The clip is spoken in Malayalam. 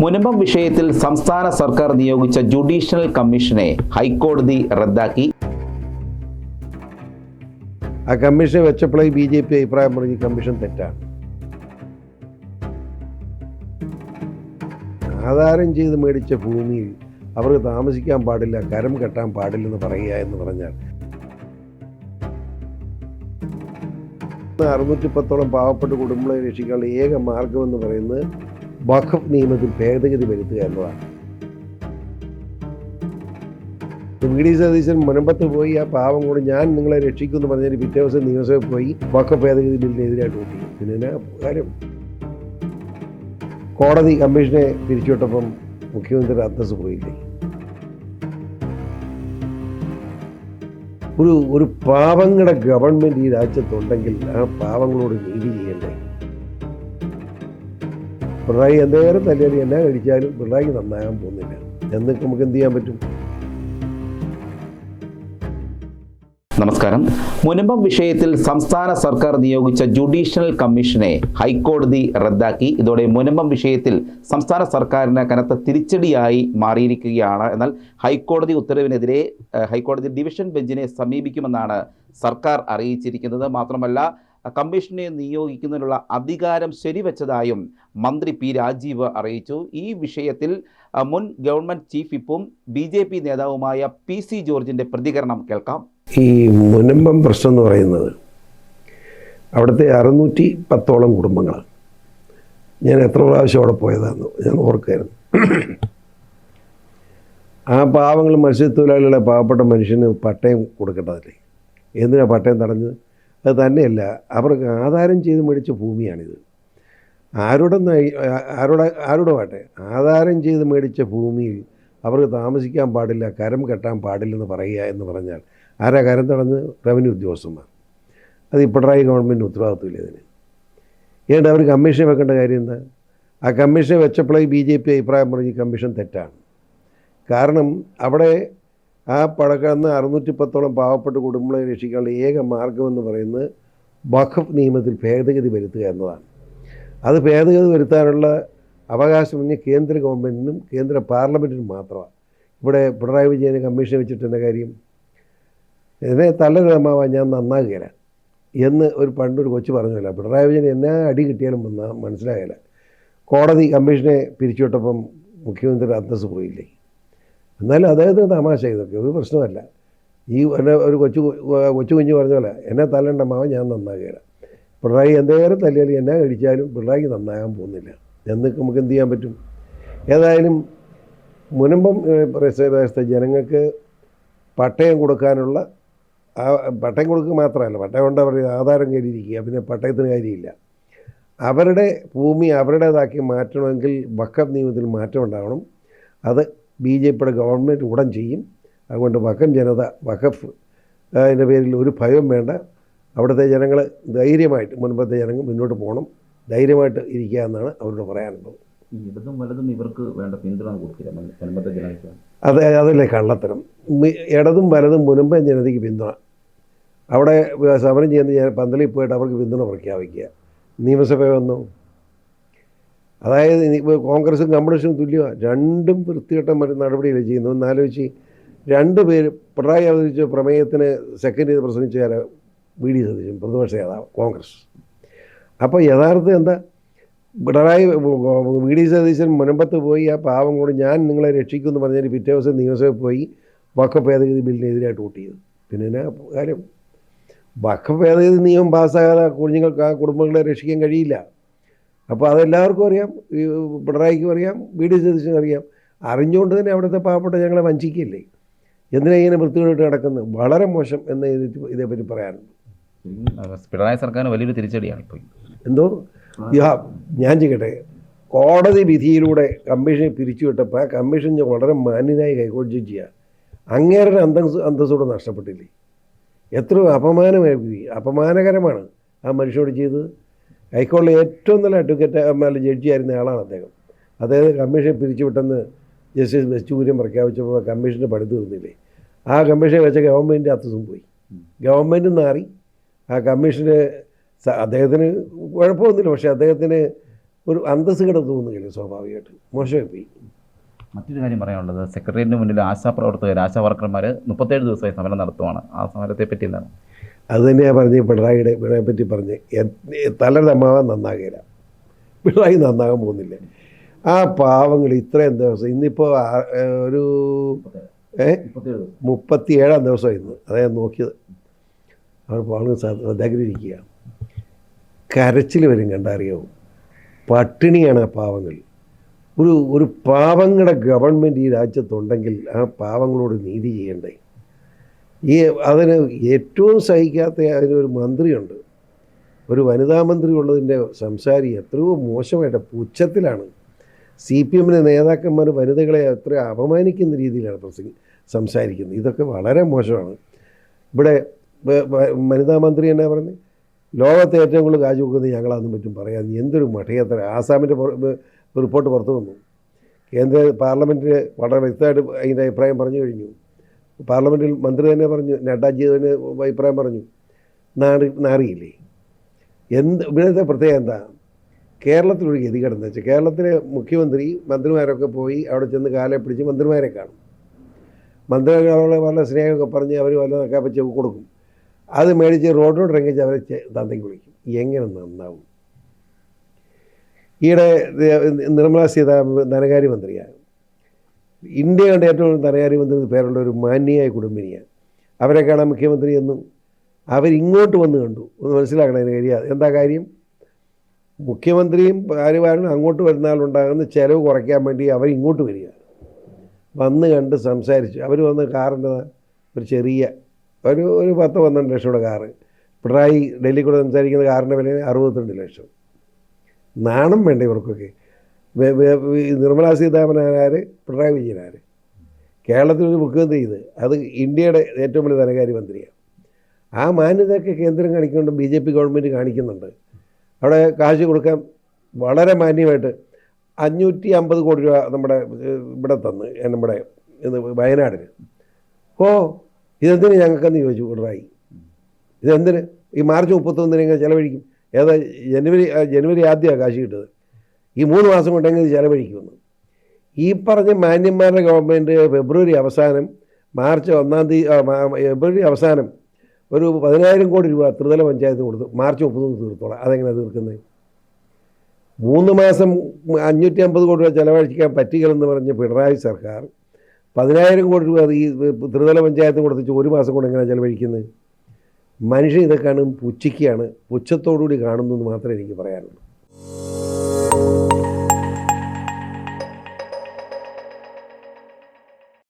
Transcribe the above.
മുനമ്പം വിഷയത്തിൽ സംസ്ഥാന സർക്കാർ നിയോഗിച്ച ജുഡീഷ്യൽ കമ്മീഷനെ ഹൈക്കോടതി റദ്ദാക്കി. ആ കമ്മീഷനെ വെച്ചപ്പോഴേ BJP അഭിപ്രായം പറഞ്ഞ കമ്മീഷൻ തെറ്റാണ്. ആധാരം ചെയ്ത് മേടിച്ച ഭൂമിയിൽ അവർക്ക് താമസിക്കാൻ പാടില്ല, കരം കെട്ടാൻ പാടില്ലെന്ന് പറയുക എന്ന് പറഞ്ഞാൽ 610ഓളം പാവപ്പെട്ട കുടുംബങ്ങളെ രക്ഷിക്കാനുള്ള ഏക മാർഗമെന്ന് പറയുന്നത് വഖഫ് നിയമത്തിൽ ഭേദഗതി വരുത്തുക എന്നതാണ്. VD സതീശൻ മുനമ്പത്ത് പോയി ആ പാവം കൂടെ ഞാൻ നിങ്ങളെ രക്ഷിക്കുമെന്ന് പറഞ്ഞാൽ പിറ്റേ ദിവസം നിയമസഭയിൽ പോയി വഖഫ് ഭേദഗതി ബില്ലിനെതിരായിട്ട് വോട്ട് ചെയ്യും. പിന്നെ കാര്യം കോടതി കമ്മീഷനെ പിരിച്ചുവിട്ടപ്പം മുഖ്യമന്ത്രി അന്തസ് പോയില്ലേ? ഒരു പാവങ്ങളുടെ ഗവൺമെൻറ് ഈ രാജ്യത്തുണ്ടെങ്കിൽ ആ പാവങ്ങളോട് നീതി ചെയ്യണ്ടേ? പിണറായി എന്തേരം തല്ലിയാൽ എന്നാ കഴിച്ചാലും പിണറായിക്ക് നന്നാകാൻ പോകുന്നില്ല. എന്നൊക്കെ നമുക്ക് എന്ത് ചെയ്യാൻ പറ്റും? നമസ്കാരം. മുനമ്പം വിഷയത്തിൽ സംസ്ഥാന സർക്കാർ നിയോഗിച്ച ജുഡീഷ്യൽ കമ്മീഷനെ ഹൈക്കോടതി റദ്ദാക്കി. ഇതോടെ മുനമ്പം വിഷയത്തിൽ സംസ്ഥാന സർക്കാരിന് കനത്ത തിരിച്ചടിയായി മാറിയിരിക്കുകയാണ്. എന്നാൽ ഹൈക്കോടതി ഉത്തരവിനെതിരെ ഹൈക്കോടതി ഡിവിഷൻ ബെഞ്ചിനെ സമീപിക്കുമെന്നാണ് സർക്കാർ അറിയിച്ചിരിക്കുന്നത്. മാത്രമല്ല, കമ്മീഷനെ നിയോഗിക്കുന്നതിനുള്ള അധികാരം ശരിവെച്ചതായും മന്ത്രി P. രാജീവ് അറിയിച്ചു. ഈ വിഷയത്തിൽ മുൻ ഗവൺമെൻറ് ചീഫ് വിപ്പും BJP നേതാവുമായ PC ജോർജിൻ്റെ പ്രതികരണം കേൾക്കാം. ഈ മുനമ്പം പ്രശ്നം എന്ന് പറയുന്നത് അവിടുത്തെ 610ഓളം കുടുംബങ്ങളാണ്. ഞാൻ എത്ര പ്രാവശ്യം അവിടെ പോയതാണെന്ന് ഞാൻ ഓർക്കായിരുന്നു. ആ പാവങ്ങൾ മത്സ്യത്തൊഴിലാളികളെ പാവപ്പെട്ട മനുഷ്യന് പട്ടയം കൊടുക്കേണ്ടതല്ലേ? എന്തിനാണ് പട്ടയം തടഞ്ഞത്? അത് തന്നെയല്ല, അവർക്ക് ആധാരം ചെയ്ത് മേടിച്ച ഭൂമിയാണിത്. ആരുടെ പാട്ടെ ആധാരം ചെയ്ത് മേടിച്ച ഭൂമിയിൽ അവർക്ക് താമസിക്കാൻ പാടില്ല, കരം കെട്ടാൻ പാടില്ലെന്ന് പറയുക എന്ന് പറഞ്ഞാൽ ആരാ കരം തടഞ്ഞ്? റവന്യൂ ഉദ്യോഗസ്ഥന്മാർ. അത് ഈ പിണറായി ഗവൺമെൻറ് ഉത്തരവാദിത്വമില്ല ഇതിന്. ഏതാണ്ട് അവർ കമ്മീഷനെ വെക്കേണ്ട കാര്യം എന്താ? ആ കമ്മീഷനെ വെച്ചപ്പോഴേ BJP അഭിപ്രായം പറഞ്ഞ കമ്മീഷൻ തെറ്റാണ്. കാരണം അവിടെ ആ പഴക്കുന്ന 610ഓളം പാവപ്പെട്ട കുടുംബങ്ങളെ രക്ഷിക്കാനുള്ള ഏക മാർഗമെന്ന് പറയുന്നത് വഖഫ് നിയമത്തിൽ ഭേദഗതി വരുത്തുക എന്നതാണ്. അത് ഭേദഗതി വരുത്താനുള്ള അവകാശം കേന്ദ്ര ഗവൺമെൻറ്റിനും കേന്ദ്ര പാർലമെൻറ്റിനും മാത്രമാണ്. ഇവിടെ പിണറായി വിജയന് കമ്മീഷൻ വെച്ചിട്ടെന്ന കാര്യം? എന്നെ തല്ലരമാവാൻ ഞാൻ നന്നാകുകയില്ല എന്ന് പണ്ടൊരു കൊച്ചു പറഞ്ഞില്ല. പിണറായി വിജയൻ എന്നാ അടി കിട്ടിയാലും മനസ്സിലാകില്ല. കോടതി കമ്മീഷനെ പിരിച്ചുവിട്ടപ്പം മുഖ്യമന്ത്രി അന്തസ് പോയില്ലേ? എന്നാലും അദ്ദേഹത്തിന് തമാശ, ഇതൊക്കെ ഒരു പ്രശ്നമല്ല. ഈ എന്നെ ഒരു കൊച്ചു കുഞ്ഞ് പറഞ്ഞ പോലെ എന്നെ തല്ലണ്ട മാവൻ ഞാൻ നന്നാകുകയില്ല. പിണറായി എന്തേരം തല്ലിയാലും എന്നാ കഴിച്ചാലും പിണറായിക്ക് നന്നാകാൻ പോകുന്നില്ല. എന്നൊക്കെ നമുക്ക് എന്ത് ചെയ്യാൻ പറ്റും? ഏതായാലും മുനമ്പം പ്രദേശത്തെ ജനങ്ങൾക്ക് പട്ടയം കൊടുക്കാനുള്ള പട്ടയം കൊടുക്കുക മാത്രമല്ല, പട്ടയം കൊണ്ട് അവർ ആധാരം കയറിയിരിക്കുക, പിന്നെ പട്ടയത്തിന് കാര്യമില്ല. അവരുടെ ഭൂമി അവരുടേതാക്കി മാറ്റണമെങ്കിൽ വഖഫ് നിയമത്തിൽ മാറ്റം ഉണ്ടാകണം. അത് BJPയുടെ ഗവൺമെൻറ് ഉടൻ ചെയ്യും. അതുകൊണ്ട് വഖഫ് അതിൻ്റെ പേരിൽ ഒരു ഭയവും വേണ്ട. അവിടുത്തെ ജനങ്ങൾ ധൈര്യമായിട്ട്, മുൻപത്തെ ജനങ്ങൾ മുന്നോട്ട് പോകണം, ധൈര്യമായിട്ട് ഇരിക്കുക എന്നാണ് അവരോട് പറയാനുള്ളത്. ഇടതും വലതും ഇവർക്ക് വേണ്ട പിന്തുണ കൊടുക്കില്ല മുൻപത്തെ ജനങ്ങൾക്ക്. അതല്ലേ കള്ളത്തരം? ഇടതും വലതും മുൻപേ ജനതയ്ക്ക് പിന്തുണ. അവിടെ സമരം ചെയ്യുന്ന പന്തലിൽ പോയിട്ട് അവർക്ക് പിന്തുണ പ്രഖ്യാപിക്കുക. നിയമസഭ വന്നു. അതായത് കോൺഗ്രസും കമ്മ്യൂണിസ്റ്റും തുല്യമാണ്. രണ്ടും വൃത്തികെട്ട നടപടിയില്ല ചെയ്യുന്നു. എന്നാലോചിച്ച് രണ്ടുപേരും പിണറായി അവതരിച്ച പ്രമേയത്തിന് സെക്കൻഡ് ചെയ്ത് പ്രസംഗിച്ച VD സതീശൻ, പ്രതിപക്ഷ നേതാവ്, കോൺഗ്രസ്. അപ്പോൾ യഥാർത്ഥം എന്താ? പിണറായി VD സതീശൻ മുനമ്പത്ത് പോയി ആ പാവം കൂടെ ഞാൻ നിങ്ങളെ രക്ഷിക്കുമെന്ന് പറഞ്ഞാൽ പിറ്റേ ദിവസം നിയമസഭയിൽ പോയി വഖഫ് ഭേദഗതി ബില്ലിനെതിരായിട്ട് വോട്ട് ചെയ്തു. പിന്നെ കാര്യം വഖഫ് ഭേദഗതി നിയമം പാസ്സാകാതെ കുഞ്ഞുങ്ങൾക്ക് ആ കുടുംബങ്ങളെ രക്ഷിക്കാൻ കഴിയില്ല. അപ്പോൾ അതെല്ലാവർക്കും അറിയാം, പിണറായിക്കും അറിയാം, VD സതീശനും അറിയാം. അറിഞ്ഞുകൊണ്ട് തന്നെ അവിടുത്തെ പാവപ്പെട്ട ഞങ്ങളെ വഞ്ചിക്കില്ലേ? എന്തിനാ ഇങ്ങനെ വൃത്തികേട്ട് നടക്കുന്നത്? വളരെ മോശം എന്ന് ഇതേപ്പറ്റി പറയാനുണ്ട്. പിണറായി സർക്കാരിന് വലിയൊരു തിരിച്ചടിയാണ് ഇപ്പോൾ. എന്തോ ഞാൻ ചെയ്യട്ടെ, കോടതി വിധിയിലൂടെ കമ്മീഷനെ പിരിച്ചുവിട്ടപ്പോൾ ആ കമ്മീഷൻ വളരെ മാന്യനായി ഹൈക്കോടതി ജഡ്ജിയാണ്. അങ്ങേരുടെ അന്തസ്സോടെ നഷ്ടപ്പെട്ടില്ലേ? എത്ര അപമാനകരമാണ് ആ മനുഷ്യനോട് ചെയ്തത്. ഹൈക്കോടതി ഏറ്റവും നല്ല അഡ്വക്കേറ്റ് ജഡ്ജിയായിരുന്ന ആളാണ് അദ്ദേഹം. അദ്ദേഹം കമ്മീഷനെ പിരിച്ചുവിട്ടെന്ന് ജസ്റ്റിസ് ബെസ്റ്റൂരിയം പ്രഖ്യാപിച്ചപ്പോൾ കമ്മീഷൻ്റെ പണി തീർന്നില്ലേ? ആ കമ്മീഷനെ വെച്ച ഗവൺമെൻറ് അത്തസും പോയി. ഗവൺമെൻറ് മാറി. ആ കമ്മീഷന് അദ്ദേഹത്തിന് കുഴപ്പമൊന്നുമില്ല, പക്ഷേ അദ്ദേഹത്തിന് ഒരു അന്തസ്സുകേട് തോന്നുകയില്ല, സ്വാഭാവികമായിട്ട് മോശമായി പോയി. മറ്റൊരു കാര്യം പറയാനുള്ളത്, സെക്രട്ടേറിയറ്റിന് മുന്നിൽ ആശാപ്രവർത്തകർ, ആശാ വർക്കർമാർ 37 ദിവസമായി സമരം നടത്തുവാണ്. ആ സമരത്തെ പറ്റി എന്താണ്? അത് തന്നെയാണ് പറഞ്ഞ് പിണറായിയെ പറ്റി പറഞ്ഞ് തലരമാവാൻ നന്നാകില്ല, പിണറായി നന്നാകാൻ പോകുന്നില്ല. ആ പാവങ്ങൾ ഇത്രയും ദിവസം, ഇന്നിപ്പോൾ ഒരു 37-ാം ദിവസം ഇന്ന്, അതായത് നോക്കിയത്, അവർ പാവങ്ങൾ സത്യാഗ്രഹിക്കുക, കരച്ചിൽ വരും കണ്ടറിയാവും. പട്ടിണിയാണ് ആ പാവങ്ങൾ. ഒരു പാവങ്ങളുടെ ഗവൺമെൻറ് ഈ രാജ്യത്തുണ്ടെങ്കിൽ ആ പാവങ്ങളോട് നീതി ചെയ്യണ്ടേ? അതിന് ഏറ്റവും സഹിക്കാത്ത അതിനൊരു മന്ത്രിയുണ്ട്, ഒരു വനിതാ മന്ത്രി ഉള്ളതിൻ്റെ സംസാരി എത്രയോ മോശമായിട്ട് പുച്ഛത്തിലാണ്. CPM നേതാക്കന്മാർ വനിതകളെ എത്ര അപമാനിക്കുന്ന രീതിയിലാണ് സംസാരിക്കുന്നത്. ഇതൊക്കെ വളരെ മോശമാണ്. ഇവിടെ വനിതാ മന്ത്രി എന്നാ പറഞ്ഞ്, ലോകത്തെ ഏറ്റവും കൂടുതൽ കാശ് വെക്കുന്നത് ഞങ്ങളതൊന്നും പറ്റും പറയാം. എന്തൊരു മഠയത്ര. ആസാമിൻ്റെ റിപ്പോർട്ട് പുറത്തു വന്നു. കേന്ദ്ര പാർലമെൻറ്റിൽ വളരെ വ്യക്തമായിട്ട് അതിൻ്റെ അഭിപ്രായം പറഞ്ഞു കഴിഞ്ഞു. പാർലമെൻറ്റിൽ മന്ത്രി തന്നെ പറഞ്ഞു, നഡ്ഡാജി തന്നെ അഭിപ്രായം പറഞ്ഞു. നാറിയില്ലേ? ഇവിടുത്തെ പ്രത്യേകത എന്താ? കേരളത്തിലൊരു ഗതികേടെന്ന് വെച്ചാൽ, കേരളത്തിലെ മുഖ്യമന്ത്രി മന്ത്രിമാരൊക്കെ പോയി അവിടെ ചെന്ന് കാലെ പിടിച്ച് മന്ത്രിമാരെ കാണും. മന്ത്രിമാരെ വളരെ സ്നേഹമൊക്കെ പറഞ്ഞ് അവർ വല്ല നക്കാപ്പച്ച കൊടുക്കും. അത് മേടിച്ച് റോഡിലോട്ട് ഇറങ്ങിച്ച് അവരെ തന്തയ്ക്ക് വിളിക്കും. എങ്ങനെ നന്നാവും? ഈയിടെ നിർമ്മലാ സീതാരാമൻ ധനകാര്യമന്ത്രിയാണ്. ഇന്ത്യ കണ്ട ഏറ്റവും ധനകാര്യമന്ത്രി പേരുള്ള ഒരു മാന്യയായ കുടുംബിനിയാണ്. അവരെ കാണാൻ മുഖ്യമന്ത്രി എന്നും അവരിങ്ങോട്ട് വന്ന് കണ്ടു. ഒന്ന് മനസ്സിലാക്കണം അതിന് കാര്യം. എന്താ കാര്യം? മുഖ്യമന്ത്രിയും ഭാര്യമാരും അങ്ങോട്ട് വരുന്നാളുണ്ടാകുന്ന ചിലവ് കുറയ്ക്കാൻ വേണ്ടി അവരിങ്ങോട്ട് വരിക, വന്ന് കണ്ട് സംസാരിച്ചു. അവർ വന്ന് കാറിൻ്റെ ഒരു ചെറിയ ഒരു 10-12 ലക്ഷയുടെ കാറ്, പിണറായി ഡൽഹി കൂടെ സംസാരിക്കുന്ന കാറിൻ്റെ വില 62 ലക്ഷം. നാണം വേണ്ട ഇവർക്കൊക്കെ. നിർമ്മലാ സീതാരാമനാര്, പിണറായി വിജയനാര്? കേരളത്തിലൊരു മുഖ്യമന്ത്രി ഇത്, അത് ഇന്ത്യയുടെ ഏറ്റവും വലിയ ധനകാര്യമന്ത്രിയാണ്. ആ മാന്യതയൊക്കെ കേന്ദ്രം കാണിക്കുന്നുണ്ട്, BJP ഗവൺമെൻറ് കാണിക്കുന്നുണ്ട്. അവിടെ കാശ് കൊടുക്കാൻ വളരെ മാന്യമായിട്ട് 550 കോടി രൂപ നമ്മുടെ ഇവിടെ തന്ന്, നമ്മുടെ വയനാടിന്. ഇതെന്തിന് ഞങ്ങൾക്കെന്ന് ചോദിച്ചു പിണറായി. ഇതെന്തിന് ഈ മാർച്ച് 31 എങ്ങനെ ചിലവഴിക്കും? ഏതാ ജനുവരി ആദ്യമാണ് കാശ് കിട്ടുന്നത്. ഈ 3 മാസം കൊണ്ടെങ്കിൽ ചിലവഴിക്കുമെന്ന്. ഈ പറഞ്ഞ മാന്യന്മാരുടെ ഗവൺമെൻറ് ഫെബ്രുവരി അവസാനം, മാർച്ച് 1-ാം തീയതി, ഫെബ്രുവരി അവസാനം ഒരു 10,000 കോടി രൂപ ത്രിതല പഞ്ചായത്തിന് കൊടുത്തു. മാർച്ച് 30 തീർത്തോളാം. അതെങ്ങനെ തീർക്കുന്നത്? 3 മാസം 550 കോടി രൂപ ചിലവഴിക്കാൻ പറ്റുകയെന്ന് പറഞ്ഞ് പിണറായി സർക്കാർ 10,000 കോടി രൂപ ഈ ത്രിതല പഞ്ചായത്തിന് കൊടുത്തിട്ട് 1 മാസം കൊണ്ട് എങ്ങനെയാണ് ചിലവഴിക്കുന്നത്? മനുഷ്യൻ ഇതൊക്കെയാണ് പുച്ഛിക്കുകയാണ്, പുച്ഛത്തോടുകൂടി കാണുന്നു എന്ന് മാത്രമേ എനിക്ക് പറയാനുള്ളൂ.